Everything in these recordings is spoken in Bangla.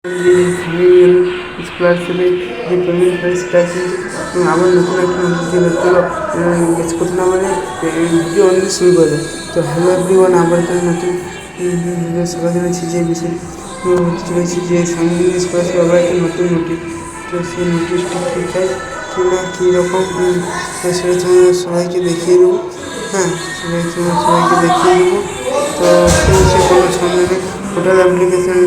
যে স্কলারশিপে যে পেমেন্ট হয় সেটা কিন্তু আবার নতুন একটা নোটিশ দিল। চলো কথা না বলে ভিডিও অনেক শুরু করে। তো হ্যালো এভরিওয়ান, আবার একটা নতুন ভিডিও সবাই জানাচ্ছি যে বিষয় হতে চলেছি যে সামনে স্কলারশিপ আবার একটা নতুন নোটিশ। তো সেই নোটিশটা কী চাই কি না কীরকম সেটা তোমাদের সবাইকে দেখিয়ে দেবো। হ্যাঁ, সবাইকে দেখিয়ে দেবো। তো সেই হচ্ছে কোনো সময় হোটেল অ্যাপ্লিকেশন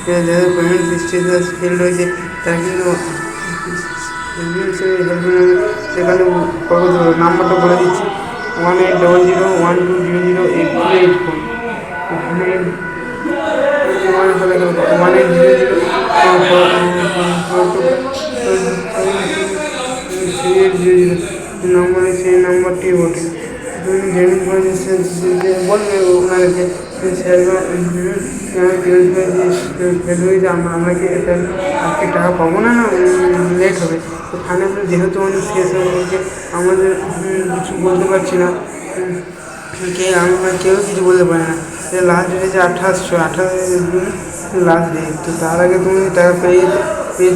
যাদের পেমেন্ট স্টেটাস ফেল রয়েছে তারা কিন্তু সেখানে নাম্বারটা বলে দিচ্ছি 1800 1200 1208 নম্বরে সেই নাম্বারটি বটে। বলবে ওনাদেরকে আমরা কি আজকে টাকা পাবো না, না লেট হবে। তো ফাইনাল যেহেতু অনেক শেষ হয়ে গেছে, আমাদের কিছু বলতে পারছি না, আমরা কেউ কিছু বলতে পারি না। লাস্ট ডেট আছে 28 জুন লাস্ট ডেট। তো তার আগে তুমি টাকা পেয়ে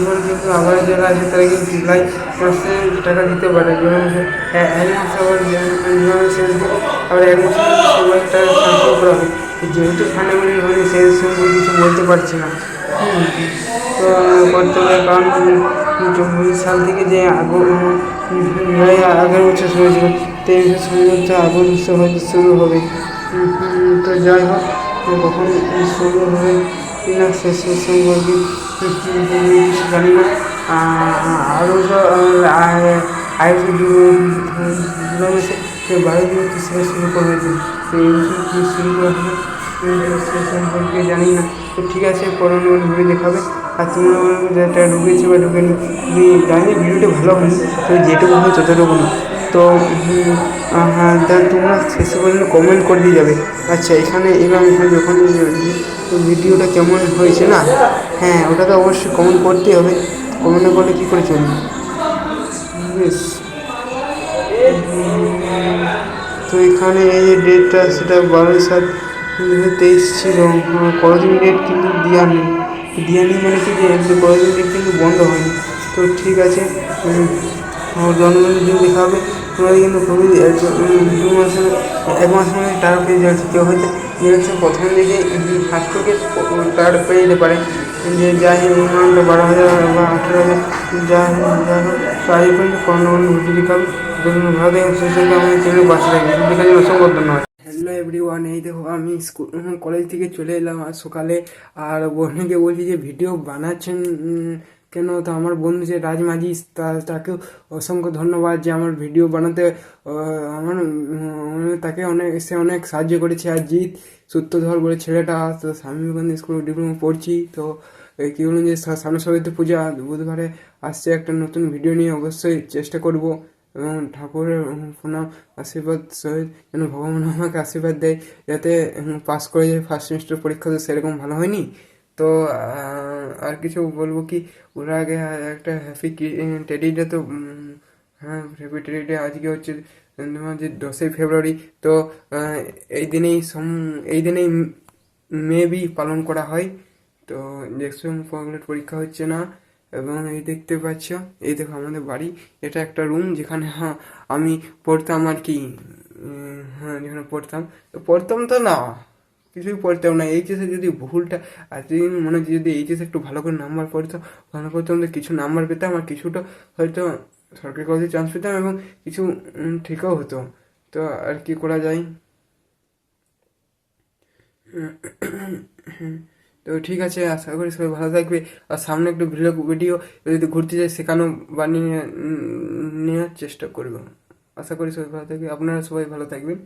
পরে কিন্তু আবার যারা আছে তারা কিন্তু জুলাই মাসে টাকা দিতে পারে। জুলাই মাসে এক মাস আবার জুলাই শেষ দিকে আবার এক মাসে সবাই টাকা ট্রান্সফার করা হবে। যেহেতু ফান্ডামেন্টাল হয়নি সেই সম্পর্কে কিছু বলতে পারছি না। তো করতে হবে, কারণ 24 সাল থেকে যে জুলাই আগের বছর শুরু হয়েছিল 23 সম্ভবত আগস্ট হয়তো শুরু হবে। তো যাই হোক, কখন শুরু হবে কি না শেষ সম্পর্কে কিছু জানি না। আরও তো জুলাই মাসে 12 দিন সেটা শুরু করবে। তো এই বছর কী শুরু করা হবে সে সম্পর্কে জানি না। তো ঠিক আছে, পরের ভিডিও দেখাবে। আর তোমরা যেটা ঢুকেছে বা ঢুকেনি জানি ভিডিওটা ভালো হয়নি, তো যেটুকু হয় ততটুকু না। তো হ্যাঁ, তোমরা শেষে পর্যন্ত কমেন্ট করে দিয়ে যাবে। আচ্ছা, এখানে এলাম, এখানে যখন ভিডিওটা কেমন হয়েছে না, হ্যাঁ ওটা তো অবশ্যই কমেন্ট করতেই হবে। কমেন্ট না করলে কী করে চলবে বেশ। তো এখানে এই যে ডেটটা সেটা 12/7/2023 ছিল। কদিন ডেট কিন্তু দেওয়া নেই মানে কি যে কদিন ডেট কিন্তু বন্ধ হয়নি। তো ঠিক আছে, জন্মদিনের দিন দেখা হবে। তোমরা কিন্তু খুবই 2 মাসের 1 মাস মধ্যে টাকা পেয়ে যাচ্ছে। কেউ হয়তো যে প্রথম দিকে ফার্স্ট থেকে টাকাটা পেয়ে যেতে পারে, যে যাই অ্যামাউন্টটা 12,000 বা 18,000 যা হোক। তো আজ পর্যন্ত কোনো ভিডিও দেখা হবে। ভালো থাকবেন, সেই সঙ্গে আমাদের চ্যানেল পাশে থাকবেন। দেখার জন্য অসংখ্য ধন্যবাদ। হ্যালো এভরিওয়ান, এই দেখো আমি কলেজ থেকে চলে এলাম আজ সকালে। আর বোনকে বলছি যে ভিডিও বানাচ্ছেন কেন। তো আমার বন্ধু যে রাজমাঝি, তাকেও অসংখ্য ধন্যবাদ যে আমার ভিডিও বানাতে আমার তাকে অনেক সাহায্য করেছে। আর জিৎ সূত্রধর বলে ছেলেটা, তো স্বামী বিবেকানন্দ স্কুল ডিপ্লোমা পড়ছি। তো কী বলুন যে সামনে সরস্বতী পূজা বুধবারে আসছে, একটা নতুন ভিডিও নিয়ে অবশ্যই চেষ্টা করব। এবং ঠাকুরের প্রণাম আশীর্বাদ সহিত যেন ভগবান আমাকে আশীর্বাদ দেয় যাতে পাস করে যায়। ফার্স্ট সেমিস্টার পরীক্ষা তো সেরকম ভালো হয়নি। তো আর কিছু বলবো কি, ওরা আগে একটা হ্যাপি টেডি ডে। তো হ্যাঁ, হ্যাপি টেডি ডে আজকে হচ্ছে যে 10ই ফেব্রুয়ারি। তো এই দিনেই মেবি পালন করা হয়। তো জ্যাকসন ফর্মুলেট পরীক্ষা হচ্ছে না। এবং এই দেখতে পাচ্ছ, এই দেখো আমাদের বাড়ি, এটা একটা রুম যেখানে আমি পড়তাম আর কি। হ্যাঁ, যেখানে পড়তাম তো না, কিছুই পড়তাম না। এইচএসে যদি ভুলটা এতদিন মনে হচ্ছে, যদি এইচএসে একটু ভালো করে নাম্বার ভালো করতাম তো কিছু নাম্বার পেতাম, আর কিছুটা হয়তো সরকারি কলেজে চান্স পেতাম, এবং কিছু ঠিকও হতো। তো আর কি করা যায়। তো ঠিক আছে, আশা করি সবাই ভালো থাকবে। আর সামনে একটু ভিডিও যদি ঘুরতে যাই সেখানেও বানিয়ে নেওয়ার চেষ্টা করবো। আশা করি সবাই ভালো থাকবে, আপনারা সবাই ভালো থাকবেন।